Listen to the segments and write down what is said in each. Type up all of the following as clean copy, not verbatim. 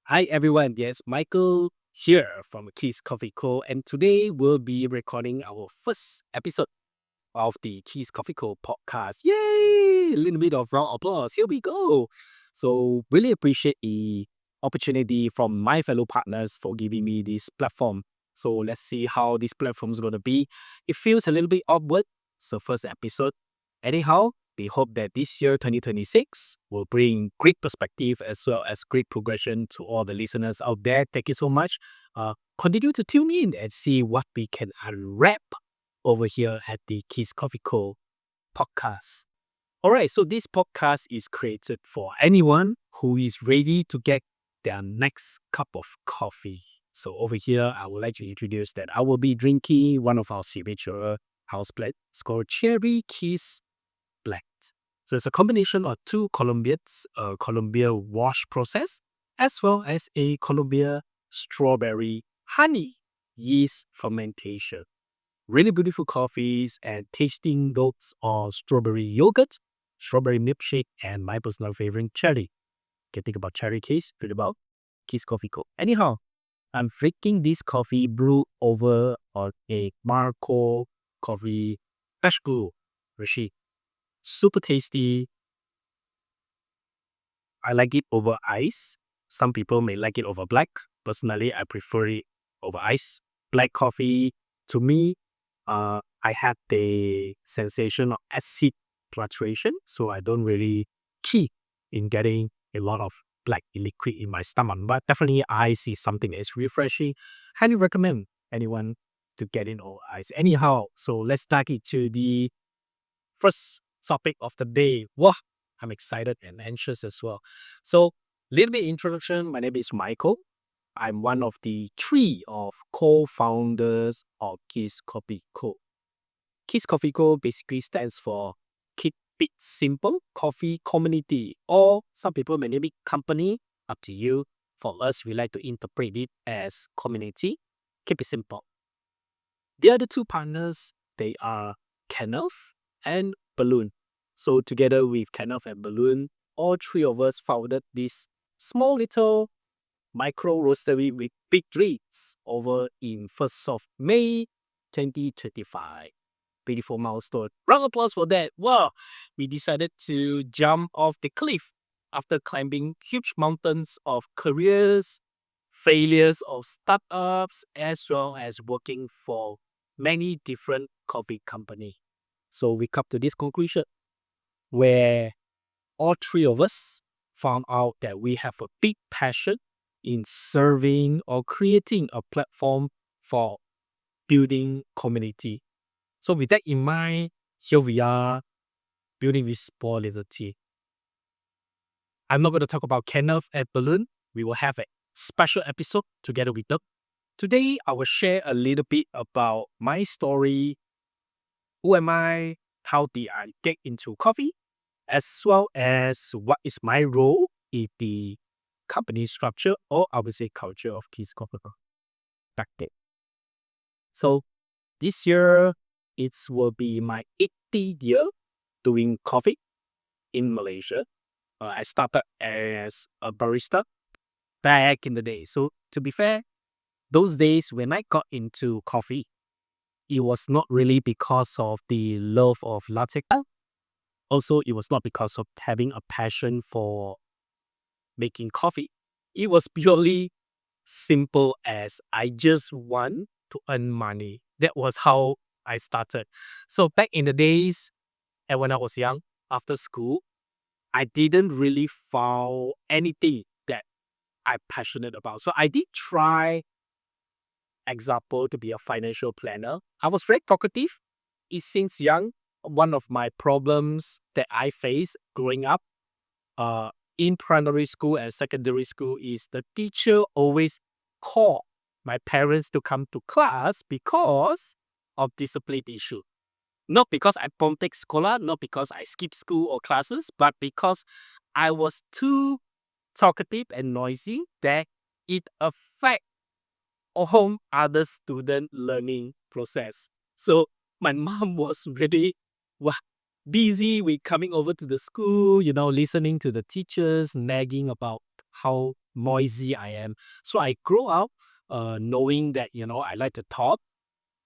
Hi everyone, yes, Michael here from KiS Coffee Co. And today we'll be recording our first episode of the KiS Coffee Co podcast. Yay! A little bit of round applause. Here we go. So really appreciate the opportunity from my fellow partners for giving me this platform. So let's see how this platform is gonna be. It feels a little bit awkward. So first episode. Anyhow, we hope that this year 2026 will bring great perspective as well as great progression to all the listeners out there. Thank you so much. Continue to tune in and see what we can unwrap over here at the KiS Coffee Co podcast. All right, so this podcast is created for anyone who is ready to get their next cup of coffee. So over here, I would like to introduce that I will be drinking one of our signature house blend. It's called Cherry KiS Black. So it's a combination of two Colombians, a Colombia wash process, as well as a Colombia strawberry honey yeast fermentation. Really beautiful coffees and tasting notes of strawberry yogurt, strawberry milkshake, and my personal favorite, cherry. Can think about cherry case, read about KiS Coffee Co. Anyhow, I'm drinking this coffee brewed over on a Marco coffee Peshku Rishi. Super tasty. I like it over ice. Some people may like it over black. Personally, I prefer it over ice. Black coffee, to me, I had the sensation of acid fluctuation, so I don't really key in getting a lot of black liquid in my stomach. But definitely, ice is something that is refreshing. Highly recommend anyone to get in over ice. Anyhow, so let's dive into the first topic of the day. Wow, I'm excited and anxious as well. So, little bit introduction. My name is Michael. I'm one of the three of co-founders of KiS Coffee Co. KiS Coffee Co basically stands for Keep It Simple Coffee Community, or some people may name it company. Up to you. For us, we like to interpret it as community. Keep it simple. The other two partners, they are Kenneth and Ballon. So together with Kenneth and Ballon, all three of us founded this small little micro roastery with big dreams over in 1st of May 2025. Beautiful milestone. Round of applause for that. Wow. We decided to jump off the cliff after climbing huge mountains of careers, failures of startups, as well as working for many different coffee companies. So we come to this conclusion where all three of us found out that we have a big passion in serving or creating a platform for building community. So with that in mind, here we are building this small little team. I'm not going to talk about Kenneth and Ballon. We will have a special episode together with them. Today, I will share a little bit about my story. Who am I? How did I get into coffee? As well as what is my role in the company structure, or I would say culture of KiS Coffee Co back then. So this year, it will be my 80th year doing coffee in Malaysia. I started as a barista back in the day. So to be fair, those days when I got into coffee, it was not really because of the love of latte. Also, it was not because of having a passion for making coffee. It was purely simple as I just want to earn money. That was how I started. So back in the days, and when I was young, after school, I didn't really found anything that I'm passionate about. So I did try, example, to be a financial planner. I was very talkative. Since young, one of my problems that I faced growing up in primary school and secondary school is the teacher always call my parents to come to class because of discipline issue. Not because I pontek sekolah, not because I skipped school or classes, but because I was too talkative and noisy that it affect all other student learning process. So my mom was really busy with coming over to the school, listening to the teachers nagging about how noisy I am. So I grew up knowing that, I like to talk.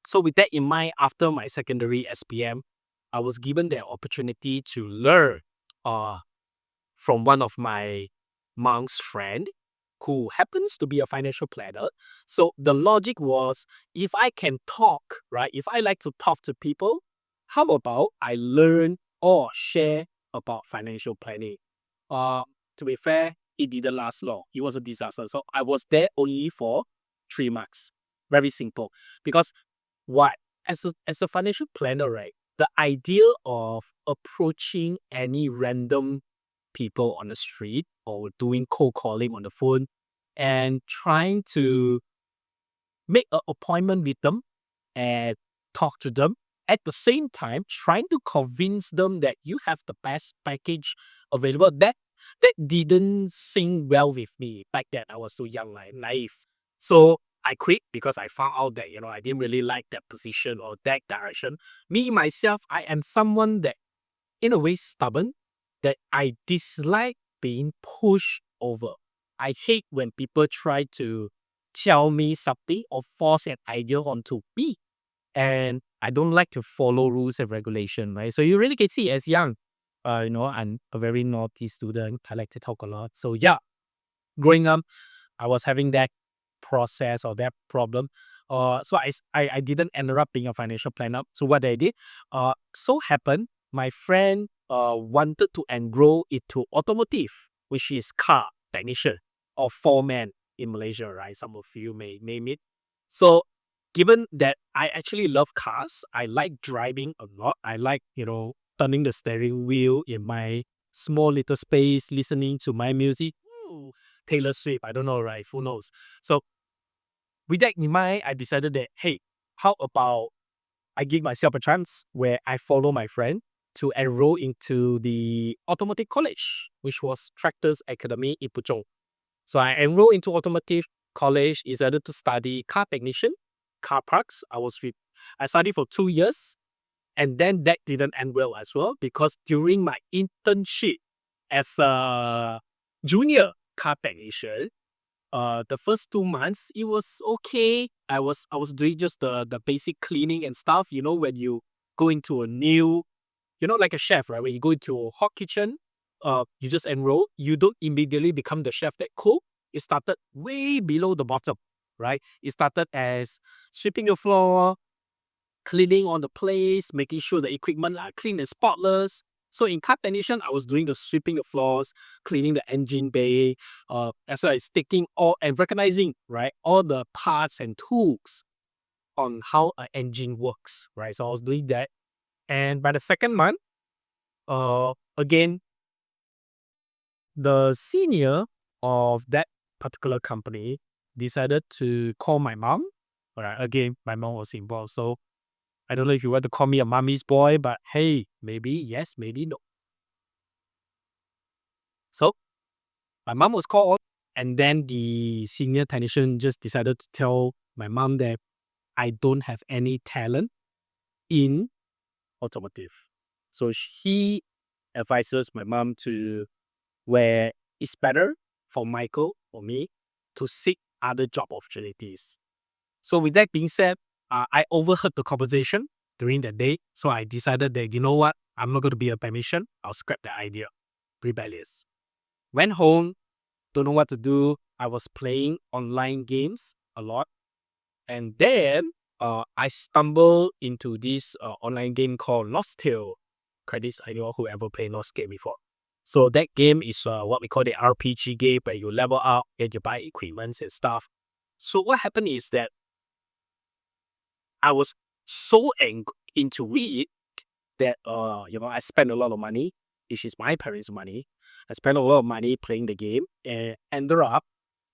So with that in mind, after my secondary SPM, I was given the opportunity to learn uh, from one of my mom's friend who happens to be a financial planner. So the logic was, if I can talk, right? If I like to talk to people, how about I learn or share about financial planning? Uh, to be fair, it didn't last long. It was a disaster. So I was there only for 3 months. Very simple. Because what as a financial planner, right? The idea of approaching any random people on the street or doing cold calling on the phone and trying to make an appointment with them and talk to them. At the same time, trying to convince them that you have the best package available. That didn't sing well with me back then. I was so young, like naive. So I quit because I found out that I didn't really like that position or that direction. Me myself, I am someone that in a way stubborn, that I dislike being pushed over. I hate when people try to tell me something or force an idea onto me. And I don't like to follow rules and regulation, right? So you really can see as young, I'm a very naughty student. I like to talk a lot. So yeah, growing up, I was having that process or that problem. So I didn't end up being a financial planner. So what I did, so happened, my friend wanted to enroll into automotive, which is car technician or foreman in Malaysia, right? Some of you may name it. So given that I actually love cars, I like driving a lot. I like, turning the steering wheel in my small little space, listening to my music. Ooh, Taylor Swift, I don't know, right? Who knows? So with that in mind, I decided that, hey, how about I give myself a chance where I follow my friend to enroll into the automotive college, which was Tractors Academy in Puchong. So I enrolled into automotive college, decided to study car technician, car parts. I studied for 2 years, and then that didn't end well as well because during my internship as a junior car technician, the first 2 months it was okay. I was doing just the basic cleaning and stuff. When you go into a new, like a chef, right? When you go into a hot kitchen, you just enroll. You don't immediately become the chef that cook. It started way below the bottom, right? It started as sweeping the floor, cleaning on the place, making sure the equipment are clean and spotless. So in car technician, I was doing the sweeping the floors, cleaning the engine bay, as well as taking all and recognizing, right, all the parts and tools on how an engine works, right? So I was doing that. And by the second month, again, the senior of that particular company decided to call my mom. All right, again, my mom was involved. So I don't know if you want to call me a mommy's boy, but hey, maybe yes, maybe no. So my mom was called, and then the senior technician just decided to tell my mom that I don't have any talent in automotive. So he advises my mom to where it's better for Michael or me to seek other job opportunities. So with that being said, I overheard the conversation during that day. So I decided that, you know what, I'm not going to be a permission. I'll scrap the idea. Rebellious. Went home, don't know what to do. I was playing online games a lot. And then I stumbled into this online game called Lost Tale. Credits anyone who ever played Lost game before. So that game is what we call the RPG game where you level up and you buy equipment and stuff. So what happened is that I was so into it that I spent a lot of money, which is my parents' money. I spent a lot of money playing the game, and ended up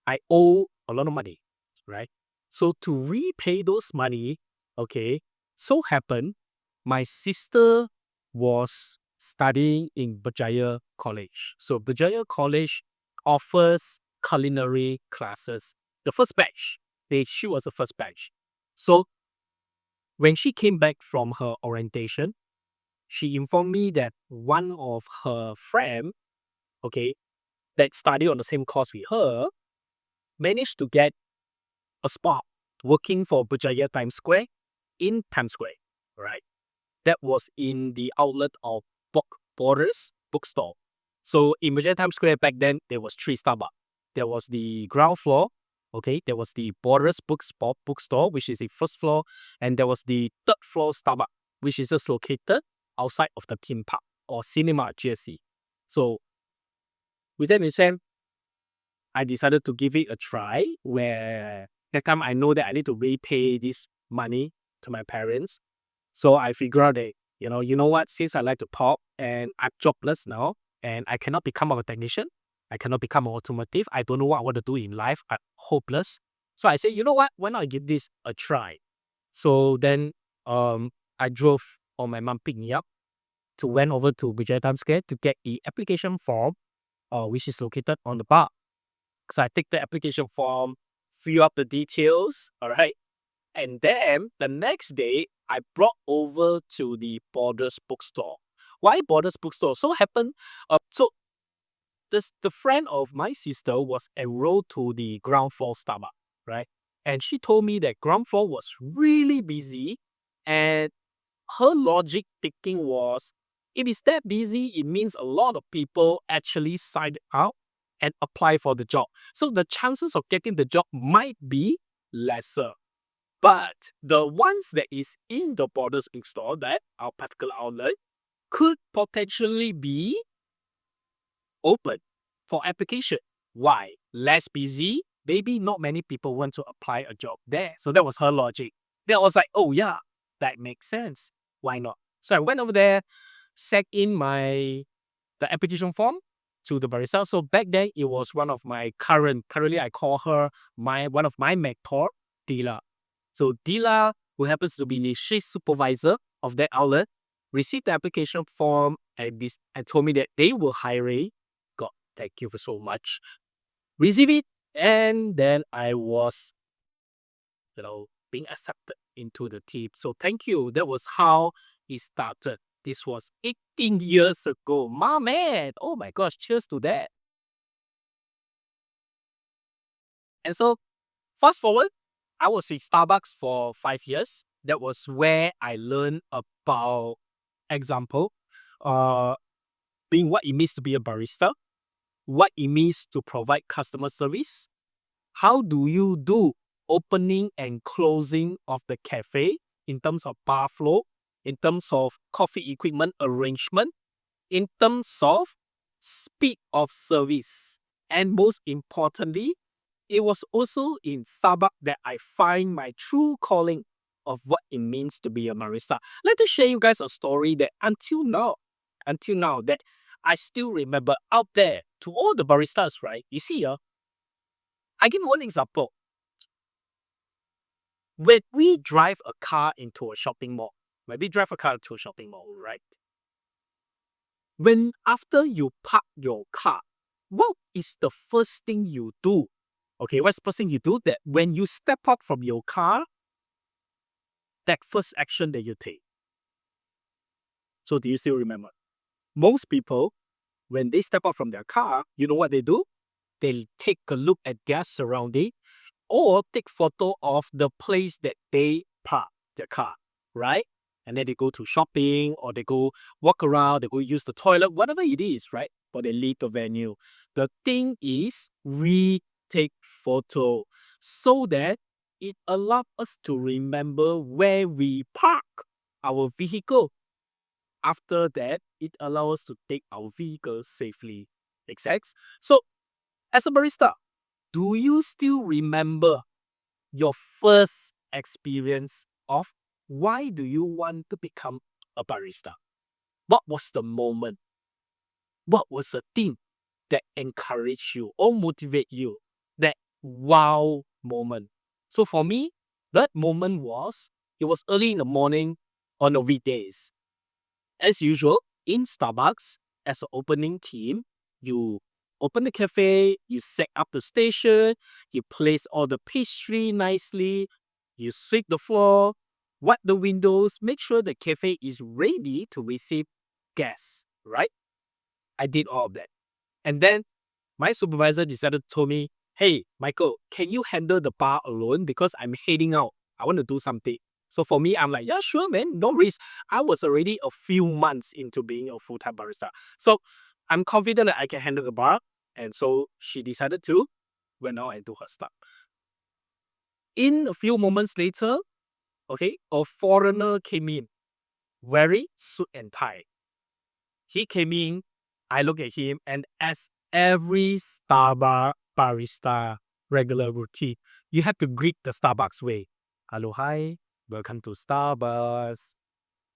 I owe a lot of money, right? So to repay those money, okay, so happened my sister was studying in Berjaya College. So Berjaya College offers culinary classes. The first batch, she was the first batch. So when she came back from her orientation, she informed me that one of her friend, okay, that studied on the same course with her, managed to get a spot working for Berjaya Times Square in Times Square, right? That was in the outlet of Borders Bookstore. So in Berjaya Times Square back then, there was 3 Starbucks. There was the ground floor, okay? There was the Borders Bookstore, which is the first floor, and there was the 3rd floor Starbucks, which is just located outside of the theme park or cinema GSC. So with that being said, I decided to give it a try, where that time I know that I need to repay this money to my parents. So I figured out that, you know what, since I like to pop and I'm jobless now and I cannot become a technician, I cannot become an automotive, I don't know what I want to do in life, I'm hopeless. So I said, you know what, why not I give this a try? So then I drove, or my mom picked me up, to went over to Vijay Times Square to get the application form, which is located on the bar. So I take the application form, fill up the details, all right? And then the next day, I brought over to the Borders Bookstore. Why Borders Bookstore? So happened, the friend of my sister was enrolled to the ground floor Starbucks, right? And she told me that ground floor was really busy, and her logic thinking was, if it's that busy, it means a lot of people actually signed up and apply for the job. So the chances of getting the job might be lesser. But the ones that is in the Borders store, that our particular outlet, could potentially be open for application. Why? Less busy, maybe not many people want to apply a job there. So that was her logic. Then I was like, oh yeah, that makes sense. Why not? So I went over there, sent in the application form to the barista. So back then it was one of my currently I call her one of my mentor, Dila. So Dila, who happens to be the shift supervisor of that outlet, received the application form and told me that they were hiring. God, thank you for so much. Receive it, and then I was, being accepted into the team. So thank you. That was how it started. This was 18 years ago. My man, oh my gosh, cheers to that. And so fast forward, I was with Starbucks for 5 years. That was where I learned about, example, being what it means to be a barista, what it means to provide customer service, how do you do opening and closing of the cafe in terms of bar flow, in terms of coffee equipment arrangement, in terms of speed of service. And most importantly, it was also in Starbucks that I find my true calling of what it means to be a barista. Let me share you guys a story that until now, that I still remember out there to all the baristas, right? You see, I give one example. When we drive a car into a shopping mall, right? When after you park your car, what is the first thing you do? Okay, what's the first thing you do? That when you step out from your car, that first action that you take. So do you still remember? Most people, when they step out from their car, you know what they do? They take a look at their surrounding or take photo of the place that they park their car, right? And then they go to shopping or they go walk around, they go use the toilet, whatever it is, right? Or they leave the venue. The thing is, we take photo so that it allows us to remember where we park our vehicle. After that, it allows us to take our vehicle safely. Make sense? So, as a barista, do you still remember your first experience of why do you want to become a barista? What was the moment? What was the thing that encouraged you or motivate you? That wow moment. So for me, that moment it was early in the morning on the weekdays. As usual, in Starbucks, as an opening team, you open the cafe, you set up the station, you place all the pastry nicely, you sweep the floor, wipe the windows, make sure the cafe is ready to receive guests, right? I did all of that. And then my supervisor decided to tell me, hey, Michael, can you handle the bar alone? Because I'm heading out. I want to do something. So for me, I'm like, yeah, sure, man, no risk. I was already a few months into being a full-time barista. So I'm confident that I can handle the bar. And so she decided to went out and do her stuff. In a few moments later, okay, a foreigner came in, wearing suit and tie. He came in, I look at him, and as every Starbucks barista regular routine, you have to greet the Starbucks way. Hello, hi, welcome to Starbucks.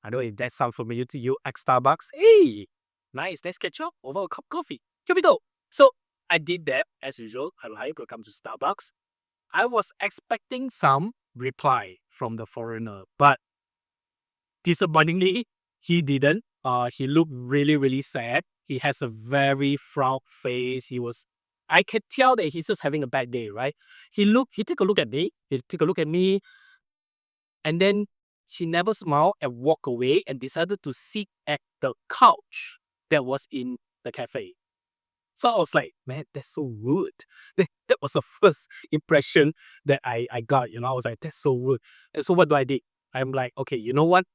I know if that sounds familiar to you, ex Starbucks. Hey, nice, let's catch up over a cup of coffee. Here we go. So I did that as usual. Hello, hi, welcome to Starbucks. I was expecting some reply from the foreigner, but disappointingly, he didn't. He looked really, really sad. He has a very frown face. I could tell that he's just having a bad day, right? He took a look at me. He took a look at me, and then he never smiled and walked away and decided to sit at the couch that was in the cafe. So I was like, man, that's so rude. That was the first impression that I got. I was like, that's so rude. And so what do I do? I'm like, okay, you know what?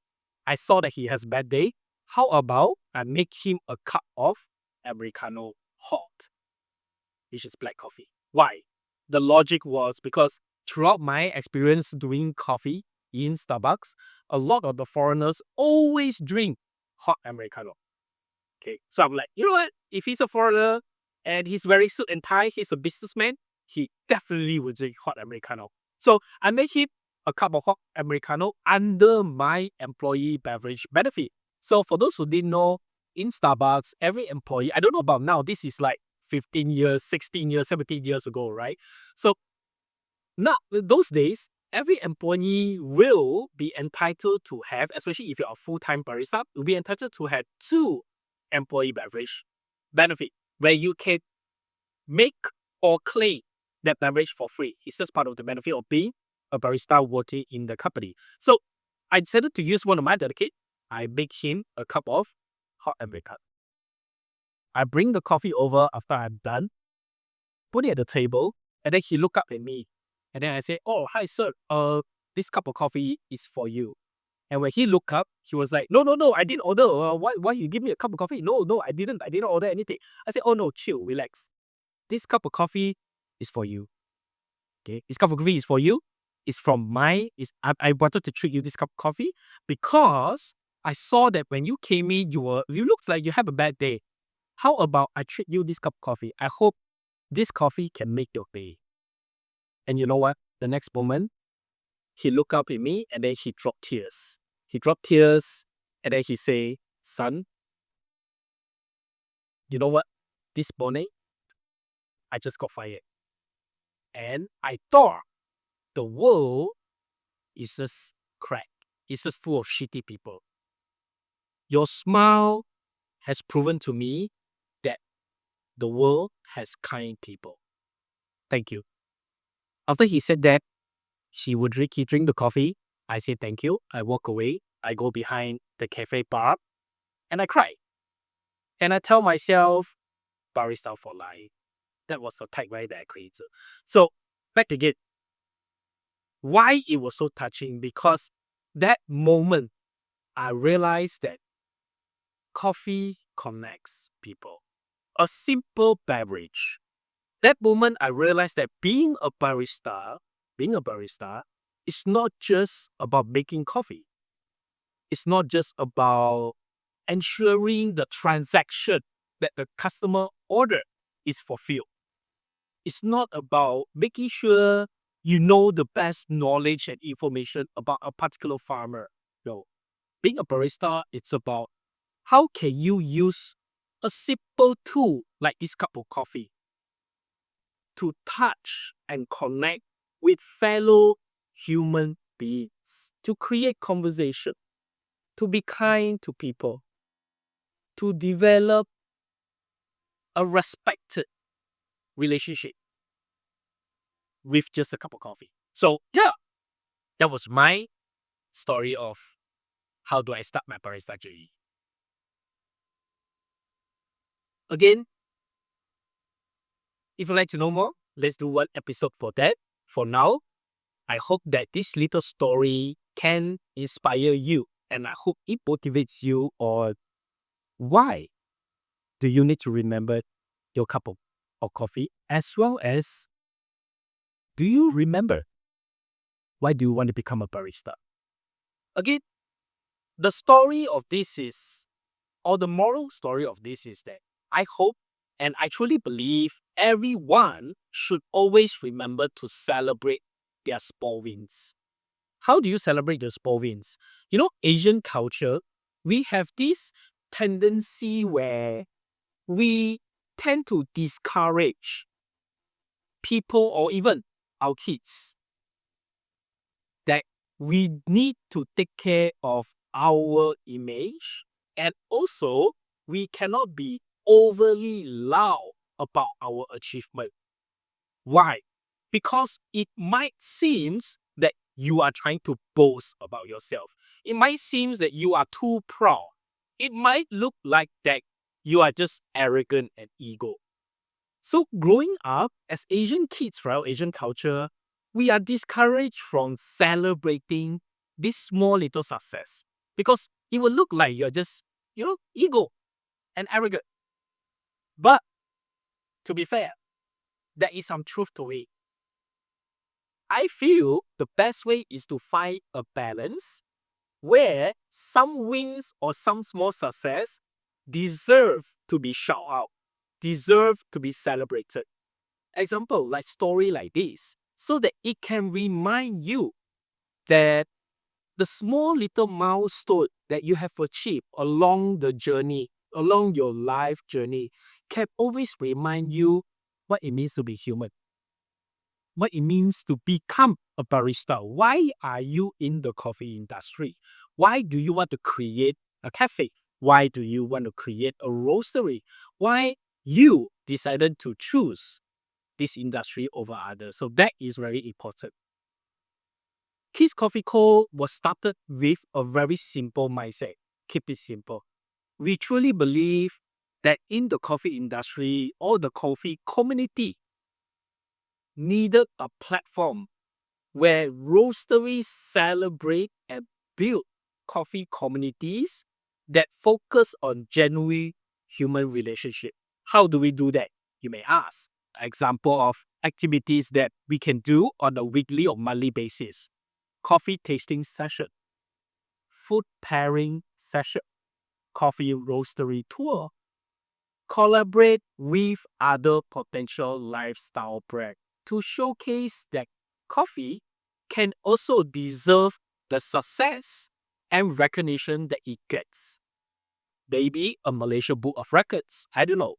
I saw that he has a bad day. How about I make him a cup of Americano hot, which is black coffee. Why? The logic was because throughout my experience doing coffee in Starbucks, a lot of the foreigners always drink hot Americano. Okay, so I'm like, you know what? If he's a foreigner and he's wearing suit and tie, he's a businessman, he definitely would drink hot Americano. So I made him a cup of hot Americano under my employee beverage benefit. So for those who didn't know, in Starbucks, every employee, I don't know about now, this is like 15 years, 16 years, 17 years ago, right? So now, those days, every employee will be entitled to have, especially if you're a full-time barista, will be entitled to have two employee beverage benefit where you can make or claim that beverage for free. It's just part of the benefit of being a barista working in the company. So I decided to use one of my dedicates. I make him a cup of hot Americano. I bring the coffee over after I'm done, put it at the table, and then he look up at me. And then I say, oh, hi, sir. This cup of coffee is for you. And when he looked up, he was like, no, no, no, I didn't order. Why you give me a cup of coffee? No, no, I didn't order anything. I said, oh, no, chill, relax. This cup of coffee is for you. Okay, this cup of coffee is for you. It's from I wanted to treat you this cup of coffee because I saw that when you came in, you looked like you have a bad day. How about I treat you this cup of coffee? I hope this coffee can make your day. And you know what? The next moment, he looked up at me and then he dropped tears. He dropped tears and then he say, son, you know what? This morning, I just got fired. And I thought the world is just crap. It's just full of shitty people. Your smile has proven to me that the world has kind people. Thank you. After he said that, he drink the coffee. I say thank you. I walk away. I go behind the cafe bar and I cry. And I tell myself, Barista for Life. That was a tagline that I created. So back again, why it was so touching? Because that moment, I realized that coffee connects people. A simple beverage. That moment, I realized that being a barista, is not just about making coffee. It's not just about ensuring the transaction that the customer order is fulfilled. It's not about making sure you know the best knowledge and information about a particular farmer. No. Being a barista, it's about how can you use a simple tool like this cup of coffee to touch and connect with fellow human beings, to create conversation, to be kind to people, to develop a respected relationship with just a cup of coffee. So yeah, that was my story of how do I start my barista journey. Again, if you'd like to know more, Let's do one episode for that. For now, I hope that this little story can inspire you, and I hope it motivates you on why do you need to remember your cup of coffee, as well as do you remember why do you want to become a barista? Again, the story of this is, or the moral story of this is that I hope and I truly believe everyone should always remember to celebrate their small wins. How do you celebrate the small wins? You know, Asian culture, we have this tendency where we tend to discourage people or even our kids that we need to take care of our image, and also we cannot be overly loud about our achievement. Why? Because it might seem that you are trying to boast about yourself. It might seem that you are too proud. It might look like that you are just arrogant and ego. So growing up as Asian kids, right, Asian culture, we are discouraged from celebrating this small little success because it will look like you're just, ego and arrogant. But to be fair, there is some truth to it. I feel the best way is to find a balance where some wins or some small success deserve to be shout out, deserve to be celebrated. Example, like story like this, so that it can remind you that the small little milestone that you have achieved along the journey, along your life journey, can always remind you what it means to be human, what it means to become a barista. Why are you in the coffee industry? Why do you want to create a cafe? Why do you want to create a roastery? Why you decided to choose this industry over others? So that is very important. KiS Coffee Co was started with a very simple mindset. Keep it simple. We truly believe that in the coffee industry or the coffee community needed a platform where roasteries celebrate and build coffee communities that focus on genuine human relationship. How do we do that? You may ask. Example of activities that we can do on a weekly or monthly basis. Coffee tasting session, food pairing session, coffee roastery tour, collaborate with other potential lifestyle brands to showcase that coffee can also deserve the success and recognition that it gets. Maybe a Malaysia Book of Records, I don't know.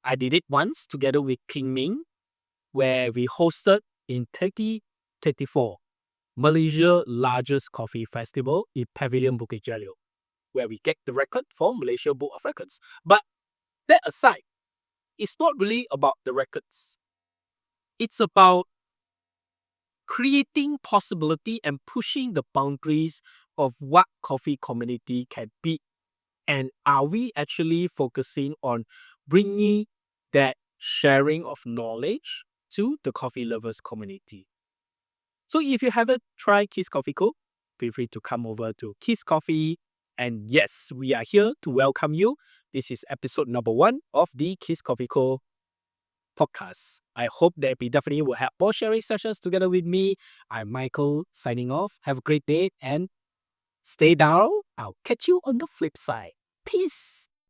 I did it once together with King Ming, where we hosted in 2024 Malaysia largest coffee festival in Pavilion Bukit Jalil, where we get the record for Malaysia Book of Records. But that aside, it's not really about the records. It's about creating possibility and pushing the boundaries of what coffee community can be. And are we actually focusing on bringing that sharing of knowledge to the coffee lovers community? So if you haven't tried KiS Coffee Co, feel free to come over to KiS Coffee. And yes, we are here to welcome you. This is episode number 1 of the KiS Coffee Co podcast. I hope that we definitely will have more sharing sessions together with me. I'm Michael signing off. Have a great day and stay down. I'll catch you on the flip side. Peace.